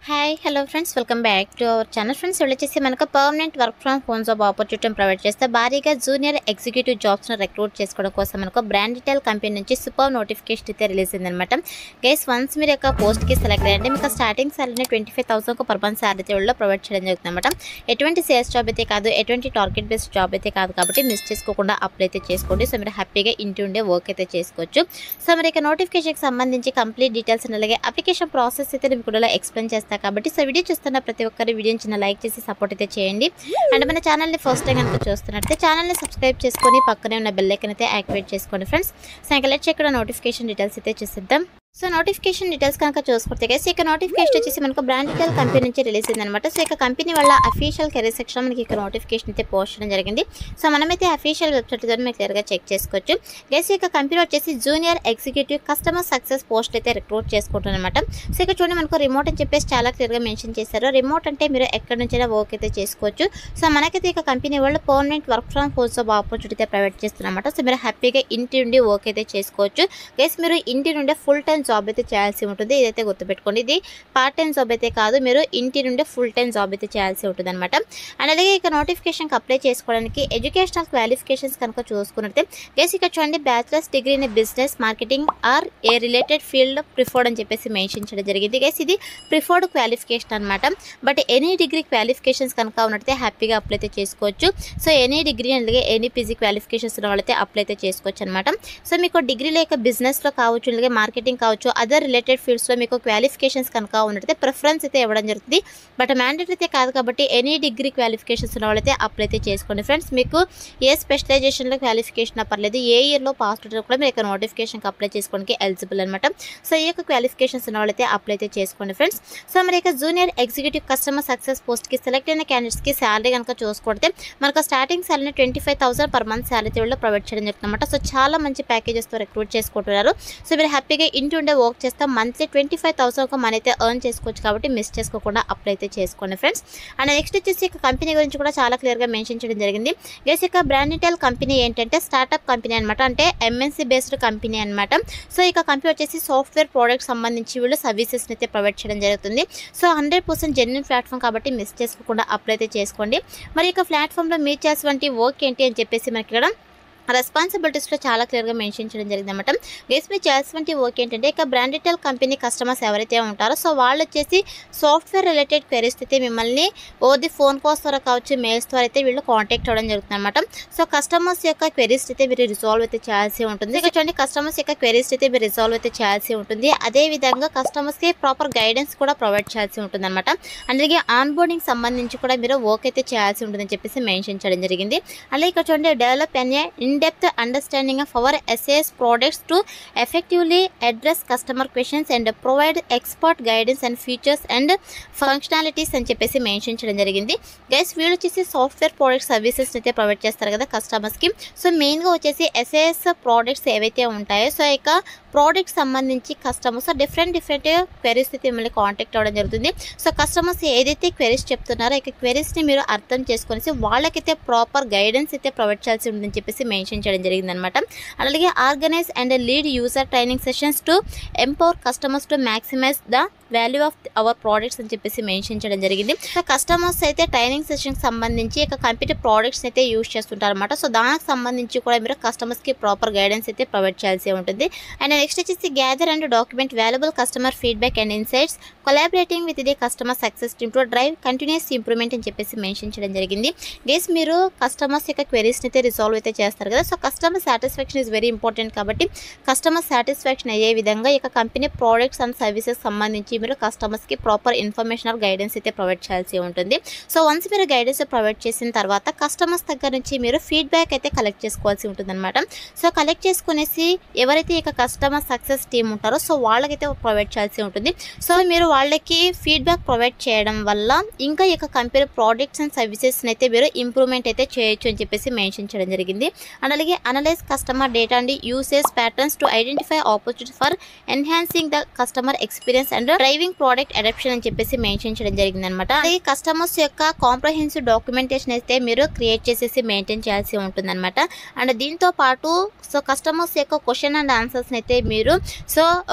Hi hello friends welcome back to our channel. Friends వచ్చేసి మనకు permanent work from home job opportunity provide చేస్తే భారీగా junior executive జాబ్స్ను recruit చేసుకోవడం కోసం మనకు బ్రాండ్ డీటెయిల్ కంపెనీ నుంచి సూపర్ నోటిఫికేషన్ అయితే రిలీజ్ అయిందనమాట. గైస్ వన్స్ మీరు యొక్క పోస్ట్కి సెలెక్ట్ అయ్యండి మీకు స్టార్టింగ్ సాలరీ 25,000 పర్ మంత్ సాలరీలో ప్రొవైడ్ చేయడం జరుగుతుంది అనమాట. ఎటువంటి సేల్స్ జాబ్ అయితే కాదు, ఎటువంటి టార్గెట్ బేస్డ్ జాబ్ అయితే కాదు కాబట్టి మిస్ చేసుకోకుండా అప్లై అయితే చేసుకోండి. సో మీరు హ్యాపీగా ఇంటి ఉండే వర్క్ అయితే చేసుకోవచ్చు. సో మరి ఇక నోటిఫికేషన్కి సంబంధించి కంప్లీట్ డీటెయిల్స్ అలాగే అప్లికేషన్ ప్రాసెస్ అయితే నేను కూడా ఎక్స్ప్లెయిన్ చేస్తాను కాబట్టి సో వీడియో చూస్తున్న ప్రతి ఒక్కరు వీడియోని చిన్న లైక్ చేసి సపోర్ట్ అయితే చేయండి. అండ్ మన ఛానల్ని ఫస్ట్ టైం కనుక చూస్తున్నట్లయితే ఛానల్ని సబ్స్క్రైబ్ చేసుకొని పక్కనే ఉన్న బెల్ ఐకాన్ అయితే యాక్టివేట్ చేసుకోండి ఫ్రెండ్స్. సో ఇంకా లెట్స్ ఇక్కడ నోటిఫికేషన్ డీటెయిల్స్ అయితే చూసేద్దాం. సో నోటిఫికేషన్ డీటెయిల్స్ కనుక చూసుకుంటే గైస్ ఇక నోటిఫికేషన్ వచ్చేసి మనకు బ్రాండ్ డీటెయిల్ కంపెనీ నుంచి రిలీజ్ అయిందనమాట. సో ఇక కంపెనీ వాళ్ళ అఫీషియల్ కెరీర్ సెక్షన్ మనకి ఇక్కడ నోటిఫికేషన్ అయితే పోస్ట్ చేయడం జరిగింది. సో మనమైతే అఫీషియల్ వెబ్సైట్ ద్వారా మీరు క్లియర్గా చెక్ చేసుకోవచ్చు. గైస్ ఇక కంపెనీ వచ్చేసి junior executive customer success post అయితే రిక్రూట్ చేసుకుంటారు అనమాట. సో ఇక్కడ చూడండి మనకు రిమోట్ అని చెప్పేసి చాలా క్లియర్గా మెన్షన్ చేశారు. రిమోట్ అంటే మీరు ఎక్కడి నుంచైనా వర్క్ అయితే చేసుకోవచ్చు. సో మనకైతే ఇక కంపెనీ వాళ్ళు permanent work from home job opportunity provide చేస్తున్నమాట. సో మీరు హ్యాపీగా ఇంటి నుండి వర్క్ అయితే చేసుకోవచ్చు. గైస్ మీరు ఇంటి నుండి ఫుల్ టైం జాబ్ అయితే చేయాల్సి ఉంటుంది. ఇదైతే గుర్తుపెట్టుకోండి, ఇది పార్ట్ టైం జాబ్ అయితే కాదు, మీరు ఇంటి నుండి ఫుల్ టైం జాబ్ అయితే చేయాల్సి ఉంటుంది అనమాట. అండ్ అలాగే ఇక నోటిఫికేషన్కి అప్లై చేసుకోవడానికి ఎడ్యుకేషనల్ క్వాలిఫికేషన్స్ కనుక చూసుకున్నట్టే గైస్ ఇక్కడ చూడండి bachelor's degree in business marketing or a related field preferred అని చెప్పేసి మెన్షన్ చేయడం జరిగింది. గైస్ ఇది ప్రిఫర్డ్ క్వాలిఫికేషన్ అనమాట. బట్ ఎనీ డిగ్రీ క్వాలిఫికేషన్స్ కనుక ఉన్నట్టయితే హ్యాపీగా అప్లై అయితే చేసుకోవచ్చు. సో ఎనీ డిగ్రీ అలాగే ఎనీ పీజీ క్వాలిఫికేషన్స్ ఉన్న వాళ్ళైతే అప్లై అయితే చేసుకోవచ్చు అనమాట. సో మీకు డిగ్రీ లేక బిజినెస్లో కావచ్చు అలాగే మార్కెటింగ్ కావచ్చు అదర్ రిలేటెడ్ ఫీల్డ్స్లో మీకు క్వాలిఫికేషన్స్ కనుక ఉన్నట్టయితే ప్రిఫరెన్స్ అయితే ఇవ్వడం జరుగుతుంది. బట్ మ్యాండేటరీ అయితే కాదు కాబట్టి ఎనీ డిగ్రీ క్వాలిఫికేషన్స్ ఉన్న వాళ్ళైతే అప్లై అయితే చేసుకోండి ఫ్రెండ్స్. మీకు ఏ స్పెషలైజేషన్లో క్వాలిఫికేషన్ పర్లేదు, ఏ ఇయర్లో పాస్ అవుట్ కూడా మీరు ఇక్కడ నోటిఫికేషన్కి అప్లై చేసుకోవడానికి ఎలిజిబుల్ అనమాట. సో ఈ యొక్క క్వాలిఫికేషన్స్ ఉన్న వాళ్ళైతే అప్లై అయితే చేసుకోండి ఫ్రెండ్స్. సో మరి ఇక జూనియర్ ఎగ్జిక్యూటివ్ కస్టమర్ సక్సెస్ పోస్ట్కి సెలెక్ట్ అయిన క్యాండిడేట్స్కి శాలరీ కనుక చూసుకుంటే మనకు స్టార్టింగ్ శాలరీ 25,000 పర్ మంత్ శాలరీలో ప్రొవైడ్ చేయడం జరుగుతుంది అనమాట. సో చాలా మంచి ప్యాకేజెస్తో రిక్రూట్ చేసుకుంటున్నారు. సో మీరు హ్యాపీగా ఇంటి ఉండే వర్క్ చేస్తే మంత్లీ 25,000 మనీ అయితే ఎర్న్ చేసుకోవచ్చు కాబట్టి మిస్ చేసుకోకుండా అప్లై అయితే చేసుకోండి ఫ్రెండ్స్. అండ్ నెక్స్ట్ వచ్చేసి ఇక కంపెనీ గురించి కూడా చాలా క్లియర్గా మెన్షన్ చేయడం జరిగింది. గైస్ ఇక బ్రాండ్ డీటెయిల్ కంపెనీ ఏంటంటే స్టార్ట్అప్ కంపెనీ అనమాట, అంటే ఎంఎన్సీ బేస్డ్ కంపెనీ అనమాట. సో ఇక కంపెనీ వచ్చేసి సాఫ్ట్వేర్ ప్రోడక్ట్ సంబంధించి వీళ్ళు సర్వీసెస్ని అయితే ప్రొవైడ్ చేయడం జరుగుతుంది. సో 100% జెన్యూన్ ప్లాట్ఫామ్ కాబట్టి మిస్ చేసుకోకుండా అప్లై అయితే చేసుకోండి. మరి ఇక ప్లాట్ఫామ్లో మీరు చేసేటువంటి వర్క్ ఏంటి అని చెప్పేసి మనకి ఇక్కడ రెస్పాన్సిబిలిటీస్లో చాలా క్లియర్గా మెన్షన్ చేయడం జరిగింది అనమాట. గైస్ మీరు చేయాల్సినటువంటి వర్క్ ఏంటంటే ఇక బ్రాండ్ డీటెయిల్ కంపెనీ కస్టమర్స్ ఎవరైతే ఉంటారో సో వాళ్ళు వచ్చేసి సాఫ్ట్వేర్ రిలేటెడ్ క్వెరీస్ అయితే మిమ్మల్ని ఓది ఫోన్ కాల్స్ ద్వారా కావచ్చు మెయిల్స్ ద్వారా అయితే వీళ్ళు కాంటాక్ట్ అవ్వడం జరుగుతుంది అనమాట. సో కస్టమర్స్ యొక్క క్వెరీస్ అయితే మీరు రిజాల్వ్ అయితే చేయాల్సి ఉంటుంది. ఇక చూడండి కస్టమర్స్ యొక్క క్వెరీస్ అయితే మీరు రిజాల్వ్ అయితే చేయాల్సి ఉంటుంది. అదేవిధంగా కస్టమర్స్కి ప్రాపర్ గైడెన్స్ కూడా ప్రొవైడ్ చేయాల్సి ఉంటుంది అనమాట. అలాగే ఆన్ బోర్డింగ్ సంబంధించి కూడా మీరు వర్క్ అయితే చేయాల్సి ఉంటుందని చెప్పేసి మెన్షన్ చేయడం జరిగింది. అలాగే ఇక్కడ చూడండి develop in-depth understanding of our SAS products to effectively address customer questions and provide expert guidance and features and functionalities అని చెప్పేసి మెన్షన్ చేయడం జరిగింది. గైస్ వీళ్ళు వచ్చేసి సాఫ్ట్వేర్ ప్రోడక్ట్ సర్వీసెస్ అయితే ప్రొవైడ్ చేస్తారు కదా కస్టమర్స్కి. సో మెయిన్గా వచ్చేసి SAS ప్రోడక్ట్స్ ఏవైతే ఉంటాయో సో ఇక ప్రోడక్ట్స్ సంబంధించి కస్టమర్స్ డిఫరెంట్ క్వెరీస్ అయితే మిమ్మల్ని కాంటాక్ట్ అవ్వడం జరుగుతుంది. సో కస్టమర్స్ ఏదైతే క్వెరీస్ చెప్తున్నారో ఇక క్వెరీస్ని మీరు అర్థం చేసుకొని వాళ్ళకైతే ప్రాపర్ గైడెన్స్ అయితే ప్రొవైడ్ చేయాల్సి ఉంటుందని చెప్పేసి మెన్షన్ చేయడం జరిగిందనమాట. అలాగే organise and lead user training sessions to empower customers to maximise the value of our products అని చెప్పేసి మెన్షన్ చేయడం జరిగింది. సో కస్టమర్స్ అయితే ట్రైనింగ్ సెషన్కి సంబంధించి ఇక కంప్యూటర్ ప్రోడక్ట్స్ అయితే యూజ్ చేస్తుంటారు అనమాట. సో దానికి సంబంధించి కూడా మీరు కస్టమర్స్కి ప్రాపర్ గైడెన్స్ అయితే ప్రొవైడ్ చేయాల్సి ఉంటుంది. అండ్ నెక్స్ట్ వచ్చేసి gather and document valuable customer feedback and insights collaborating with the customer success team to drive continuous improvement అని చెప్పేసి మెన్షన్ చేయడం జరిగింది. గైస్ మీరు కస్టమర్స్ యొక్క క్వెరీస్ని అయితే రిజాల్వ్ అయితే చేస్తారు కదా. So customer satisfaction is very important కాబట్టి కస్టమర్ సాటిస్ఫాక్షన్ అయ్యే విధంగా ఇక కంపెనీ ప్రోడక్ట్స్ అండ్ సర్వీసెస్ సంబంధించి మీరు కస్టమర్స్కి ప్రాపర్ ఇన్ఫర్మేషన్ ఆర్ గైడెన్స్ అయితే ప్రొవైడ్ చేయాల్సి ఉంటుంది. సో వన్స్ మీరు గైడెన్స్ ప్రొవైడ్ చేసిన తర్వాత కస్టమర్స్ దగ్గర నుంచి మీరు ఫీడ్బ్యాక్ అయితే కలెక్ట్ చేసుకోవాల్సి ఉంటుంది అనమాట. సో కలెక్ట్ చేసుకునేసి ఎవరైతే ఇక కస్టమర్ సక్సెస్ టీమ్ ఉంటారో సో వాళ్ళకైతే ప్రొవైడ్ చేయాల్సి ఉంటుంది. సో మీరు వాళ్ళకి ఫీడ్బ్యాక్ ప్రొవైడ్ చేయడం వల్ల ఇంకా ఇక కంపెనీ ప్రోడక్ట్స్ అండ్ సర్వీసెస్ని అయితే మీరు ఇంప్రూవ్మెంట్ అయితే చేయొచ్చు అని చెప్పేసి మెన్షన్ చేయడం జరిగింది. అండ్ అలాగే analyse customer data and usage patterns to identify opportunity for enhancing the customer experience and driving driving product adoption అని చెప్పేసి మెన్షన్ చేయడం జరిగింది అనమాట. అలాగే కస్టమర్స్ యొక్క కాంప్రహెన్సివ్ డాక్యుమెంటేషన్ అయితే మీరు క్రియేట్ చేసేసి మెయింటైన్ చేయాల్సి ఉంటుంది అనమాట. అండ్ దీంతో పాటు సో కస్టమర్స్ యొక్క క్వశ్చన్ అండ్ ఆన్సర్స్ అయితే మీరు సో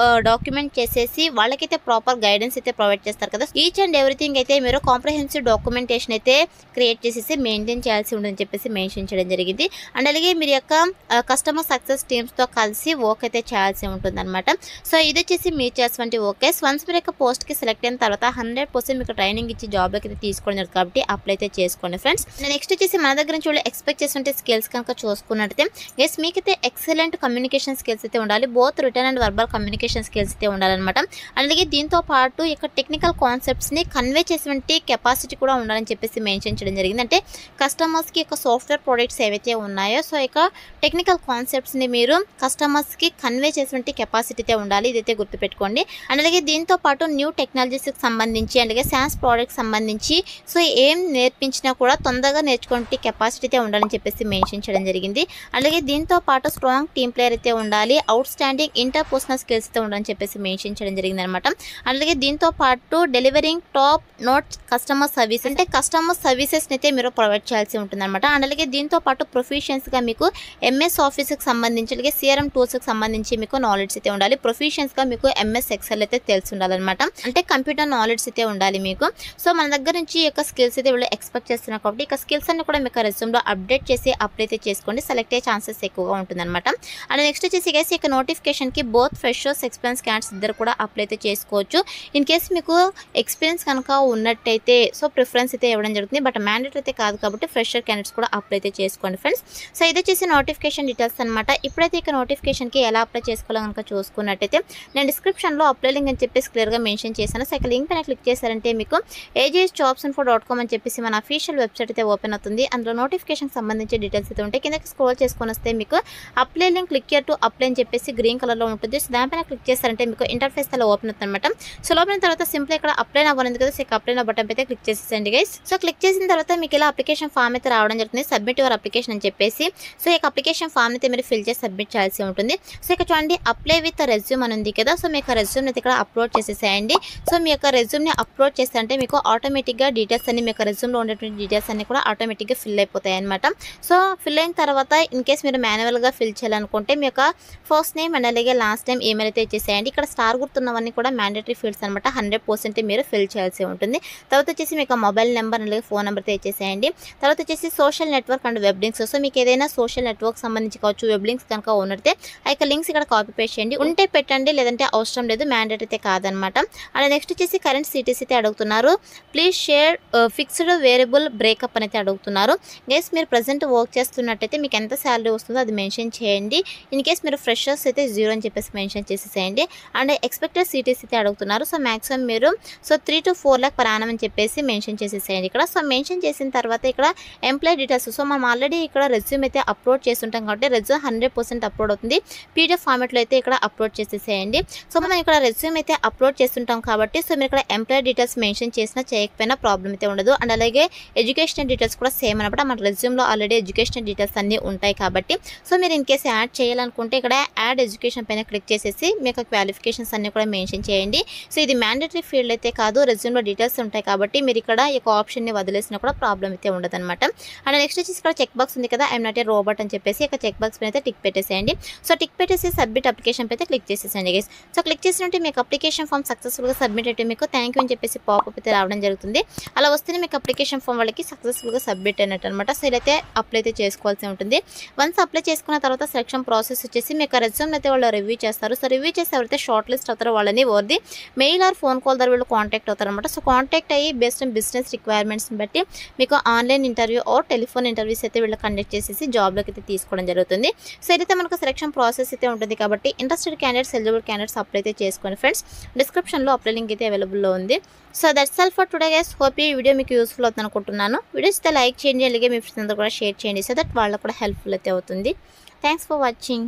డాక్యుమెంట్ చేసేసి వాళ్ళకైతే ప్రాపర్ గైడెన్స్ అయితే ప్రొవైడ్ చేస్తారు కదా. ఈచ్ అండ్ ఎవ్రీథింగ్ అయితే మీరు కాంప్రహెన్సివ్ డాక్యుమెంటేషన్ అయితే క్రియేట్ చేసేసి మెయింటైన్ చేయాల్సి ఉంటుందని చెప్పేసి మెన్షన్ చేయడం జరిగింది. అండ్ అలాగే మీరు యొక్క కస్టమర్ సక్సెస్ టీమ్స్తో కలిసి వర్క్ అయితే చేయాల్సి ఉంటుంది అనమాట. సో ఇది వచ్చేసి మీరు చేసినటువంటి ఓకే. వన్స్ మీరు యొక్క పోస్ట్కి సెలెక్ట్ అయిన తర్వాత 100% మీకు ట్రైనింగ్ ఇచ్చి జాబ్లోకి అయితే తీసుకోవడం జరుగుతుంది కాబట్టి అప్లై అయితే చేసుకోండి ఫ్రెండ్స్. నెక్స్ట్ వచ్చేసి మన దగ్గర నుంచి వాళ్ళు ఎక్స్పెక్ట్ చేసినట్టు స్కిల్స్ కనుక చూసుకున్నట్టయితే గైస్ మీకైతే ఎక్సలెంట్ కమ్యూనికేషన్ స్కిల్స్ అయితే ఉండాలి. Both return and verbal communication skills అయితే ఉండాలన్నమాట. అలాగే దీంతో పాటు ఇక టెక్నికల్ కాన్సెప్ట్స్ని కన్వే చేసేటువంటి కెపాసిటీ కూడా ఉండాలని చెప్పేసి మెన్షన్ చేయడం జరిగింది. అంటే కస్టమర్స్కి ఇక సాఫ్ట్వేర్ ప్రోడక్ట్స్ ఏవైతే ఉన్నాయో సో ఇక టెక్నికల్ కాన్సెప్ట్స్ని మీరు కస్టమర్స్కి కన్వే చేసేటువంటి కెపాసిటీ అయితే ఉండాలి. ఇదైతే గుర్తుపెట్టుకోండి. అండ్ అలాగే దీంతో పాటు న్యూ టెక్నాలజీస్కి సంబంధించి అలాగే SaaS ప్రోడక్ట్స్ సంబంధించి సో ఏం నేర్పించినా కూడా తొందరగా నేర్చుకునే కెపాసిటీ అయితే ఉండాలని చెప్పేసి మెన్షన్ చేయడం జరిగింది. అలాగే దీంతో పాటు స్ట్రాంగ్ టీమ్ ప్లేయర్ అయితే ఉండాలి. అవుట్ స్టాండింగ్ ఇంటర్పర్సనల్ స్కిల్స్ అయితే ఉండాలని చెప్పేసి మెన్షన్ చేయడం జరిగింది అనమాట. అలాగే దీంతో పాటు delivering top note customer service అంటే కస్టమర్ సర్వీసెస్ని అయితే మీరు ప్రొవైడ్ చేయాల్సి ఉంటుంది అనమాట. అండ్ అలాగే దీంతో పాటు ప్రొఫిషియన్స్గా మీకు MS ఆఫీస్కి సంబంధించి అలాగే CRM టూల్స్కి సంబంధించి మీకు నాలెడ్జ్ అయితే ఉండాలి. ప్రొఫిషియన్స్గా మీకు MS Excel అయితే తెలిసి ఉండాలన్నమాట. అంటే కంప్యూటర్ నాలెడ్జ్ అయితే ఉండాలి మీకు. సో మన దగ్గర నుంచి ఈ యొక్క స్కిల్స్ అయితే వీళ్ళు ఎక్స్పెక్ట్ చేస్తున్నారు కాబట్టి ఇక స్కిల్స్ అన్ని కూడా మీకు రెజ్యూమ్లో అప్డేట్ చేసి అప్లై అయితే చేసుకోండి. సెలెక్ట్ అయ్యే ఛాన్సెస్ ఎక్కువగా ఉంటుందన్నమాట. అండ్ నెక్స్ట్ వచ్చేసి గైస్ ఇక నోటిఫికేషన్కి బోత్ ఫ్రెషర్స్ ఎక్స్పీరియన్స్ క్యాండిడేట్స్ ఇద్దరు కూడా అప్లై అయితే చేసుకోవచ్చు. ఇన్ కేస్ మీకు ఎక్స్పీరియన్స్ కనుక ఉన్నట్టయితే సో ప్రిఫరెన్స్ అయితే ఇవ్వడం జరుగుతుంది. బట్ మ్యాండేటరీ అయితే కాదు కాబట్టి ఫ్రెషర్ క్యాండిడేట్స్ కూడా అప్లై అయితే చేసుకోండి ఫ్రెండ్స్. సో ఇది వచ్చేసి నోటిఫికేషన్ డీటెయిల్స్ అనమాట. ఇప్పుడైతే ఇక నోటిఫికేషన్కి ఎలా అప్లై చేసుకోవాలో కనుక చూసుకున్నట్టయితే నేను డిస్క్రిప్షన్లో అప్లై లింక్ అని చెప్పేసి క్లియర్గా మెన్షన్ చేశాను. సో ఇక లింక్ పైన క్లిక్ చేశారంటే మీకు AJSjobsinfo.com అని చెప్పేసి మన అఫీషియల్ వెబ్సైట్ అయితే ఓపెన్ అవుతుంది. అందులో నోటిఫికేషన్ సంబంధించి డీటెయిల్స్ అయితే ఉంటాయి. కిందకి స్క్రోల్ చేసుకొని వస్తే మీకు apply link click to apply అని చెప్పేసి గ్రీన్ కలర్లో ఉంటుంది. సో దానిపైన క్లిక్ చేస్తారంటే మీకు ఇంటర్ఫేస్ అలా ఓపెన్ అవుతుంది అనమాట. సో లోపల తర్వాత సింపుల్ ఇక్కడ అప్లై అవ్వనుంది కదా. సో ఇక అప్లై బటన్ అయితే క్లిక్ చేసేసండి గైస్. సో క్లిక్ చేసిన తర్వాత మీకు ఇలా అప్లికేషన్ ఫామ్ అయితే రావడం జరుగుతుంది. సబ్మిట్ యువర్ అప్లికేషన్ అని చెప్పేసి సో ఇక అప్లికేషన్ ఫామ్ అయితే మీరు ఫిల్ చేసి సబ్మిట్ చేయాల్సి ఉంటుంది. సో ఇక్కడ చూడండి అప్లై విత్ రెజ్యూమ్ అని ఉంది కదా. సో మీకు రెజ్యూమ్ అయితే ఇక్కడ అప్లోడ్ చేసేసేయండి. సో మీ యొక్క రెజ్యూమ్ని అప్లోడ్ చేస్తే మీకు ఆటోమేటిక్గా డీటెయిల్స్ అన్ని మీ యొక్క రెజ్యూమ్లో ఉండేటువంటి డీటెయిల్స్ అన్ని కూడా ఆటోమేటిక్గా ఫిల్ అయిపోతాయి అనమాట. సో ఫిల్ అయిన తర్వాత ఇన్ కేస్ మీరు మాన్యువల్గా ఫిల్ చేయాలనుకుంటే మీ యొక్క ఫస్ట్ నేమ్ అండ్ అలాగే లాస్ట్ నేమ్ ఈమెయిల్ అయితే ఇచ్చేసేయండి. ఇక్కడ స్టార్ గుర్తున్నవన్నీ కూడా మ్యాండేటరీ ఫీల్డ్స్ అనమాట. 100% మీరు ఫిల్ చేయాల్సి ఉంటుంది. తర్వాత వచ్చేసి మీకు మొబైల్ నెంబర్ అలాగే ఫోన్ నెంబర్ అయితే ఇచ్చేసేయండి. తర్వాత వచ్చేసి social network and web links. So మీకు ఏదైనా సోషల్ నెట్వర్క్ సంబంధించి కావచ్చు వెబ్ లింక్స్ కనుక ఉన్నట్టే ఆ యొక్క లింక్స్ ఇక్కడ కాపీ పేస్ట్ చేయండి. ఉంటే పెట్టండి లేదంటే అవసరం లేదు. మ్యాండేటరీ అయితే కాదనమాట. అండ్ నెక్స్ట్ వచ్చేసి కరెంట్ CTC అయితే అడుగుతున్నారు. Please share fixed variable breakup అని అయితే అడుగుతున్నారు. గైస్ మీరు ప్రజెంట్ వర్క్ చేస్తున్నట్టయితే మీకు ఎంత శాలరీ వస్తుందో అది మెన్షన్ చేయండి. ఇన్ కేస్ మీరు ఫ్రెషర్స్ అయితే 0 అని చెప్పేసి మెన్షన్ చేసేసేయండి. అండ్ ఎక్స్పెక్టెడ్ CTC అయితే అడుగుతున్నారు. సో మ్యాక్సిమం మీరు so 3 to 4 lakh per annum అని చెప్పేసి మెన్షన్ చేసేసేయండి ఇక్కడ. సో మెన్షన్ చేసిన తర్వాత ఇక్కడ ఎంప్లాయ్ డీటెయిల్స్. సో మనం ఆల్రెడీ ఇక్కడ రెజ్యూమ్ అయితే అప్లోడ్ చేస్తుంటాం కాబట్టి రెజ్యూమ్ 100% అప్లోడ్ అవుతుంది. PDF ఫార్మాట్లో అయితే ఇక్కడ అప్లోడ్ చేసేసేయండి. సో మనం ఇక్కడ రెజ్యూమ్ అయితే అప్లోడ్ చేస్తుంటాం కాబట్టి సో మీరు ఇక్కడ ఎంప్లాయ్ డీటెయిల్స్ మెన్షన్ చేసినా చేయకపోయినా ప్రాబ్లం అయితే ఉండదు. అండ్ అలాగే ఎడ్యుకేషనల్ డీటెయిల్స్ కూడా సేమ్ అనమాట. మన రెజ్యూమ్లో ఆల్రెడీ ఎడ్యుకేషనల్ డీటెయిల్స్ అన్నీ ఉంటాయి కాబట్టి సో మీరు ఇన్ కేసు యాడ్ చేయాలనుకుంటే ఇక్కడ యాడ్ ఎడ్యుకేషన్ పైన క్లిక్ చేసేసి మీ యొక్క క్వాలిఫికేషన్స్ అన్ని కూడా మెన్షన్ చేయండి. సో ఇది మ్యాండేటరీ ఫీల్డ్ అయితే కాదు. రెజ్యూమ్లో డీటెయిల్స్ ఉంటాయి కాబట్టి మీరు ఇక్కడ ఈ ఆప్షన్ని వదిలేసినా కూడా ప్రాబ్లం అయితే ఉండదు అనమాట. అండ్ నెక్స్ట్ వచ్చేసి ఇక్కడ చెక్ బాక్స్ ఉంది కదా, ఐఎమ్ నాట్ ఏ రోబోట్ అని చెప్పేసి ఇక చెక్ బాక్స్ పైన అయితే టిక్ పెట్టేసేయండి. సో టిక్ పెట్టేసి సబ్మిట్ అప్లికేషన్ అయితే క్లిక్ చేసేసండి గైస్. సో క్లిక్ చేసినట్టు మీకు అప్లికేషన్ ఫామ్ సక్సెస్ఫుల్గా సబ్మిట్ అయితే మీకు థ్యాంక్ యూ అని చెప్పేసి పాపప్ అయితే రావడం జరుగుతుంది. అలా వస్తేనే మీకు అప్లికేషన్ ఫామ్ వాళ్ళకి సక్సెస్ఫుల్గా సబ్మిట్ అయినట్టు అనమాట. సో ఇలా అయితే అప్లై అయితే చేసుకోవాల్సి ఉంటుంది. వన్స్ అప్లై చేసుకున్న తర్వాత సెలక్షన్ ప్రాసెస్ వచ్చేసి మీకు రెజ్యూమ్ అయితే వాళ్ళు రివ్యూ చేస్తారు. సో రివ్యూ చేసి ఎవరైతే షార్ట్ లిస్ట్ అవుతారో వాళ్ళని ఓర్ది మెయిల్ ఆర్ ఫోన్ కాల్ ద్వారా వీళ్ళు కాంటాక్ట్ అవుతారు అనమాట. సో కాంటాక్ట్ అయ్యి బేస్డ్ ఆన్ బిజినెస్ రిక్వైర్మెంట్స్ని బట్టి మీకు online interview or telephone interviews అయితే వీళ్ళు కండక్ట్ చేసేసి జాబ్లోకి అయితే తీసుకోవడం జరుగుతుంది. సో ఇదైతే మనకు సెలక్షన్ ప్రాసెస్ అయితే ఉంటుంది కాబట్టి interested candidates eligible candidates apply అయితే చేసుకోండి ఫ్రెండ్స్. డిస్క్రిప్షన్లో అప్లై లింక్ అయితే అవైలబుల్లో ఉంది. So that's all for today guys. Hope ఈ వీడియో మీకు యూస్ఫుల్ అవుతుంది అనుకుంటున్నాను. వీడియోస్ అయితే లైక్ చేయండి అలాగే మీ ఫ్రెండ్స్ అందరూ కూడా షేర్ చేయండి సో దట్ వాళ్ళకు కూడా హెల్ప్ఫుల్ అయితే అవుతుంది. Thanks for watching.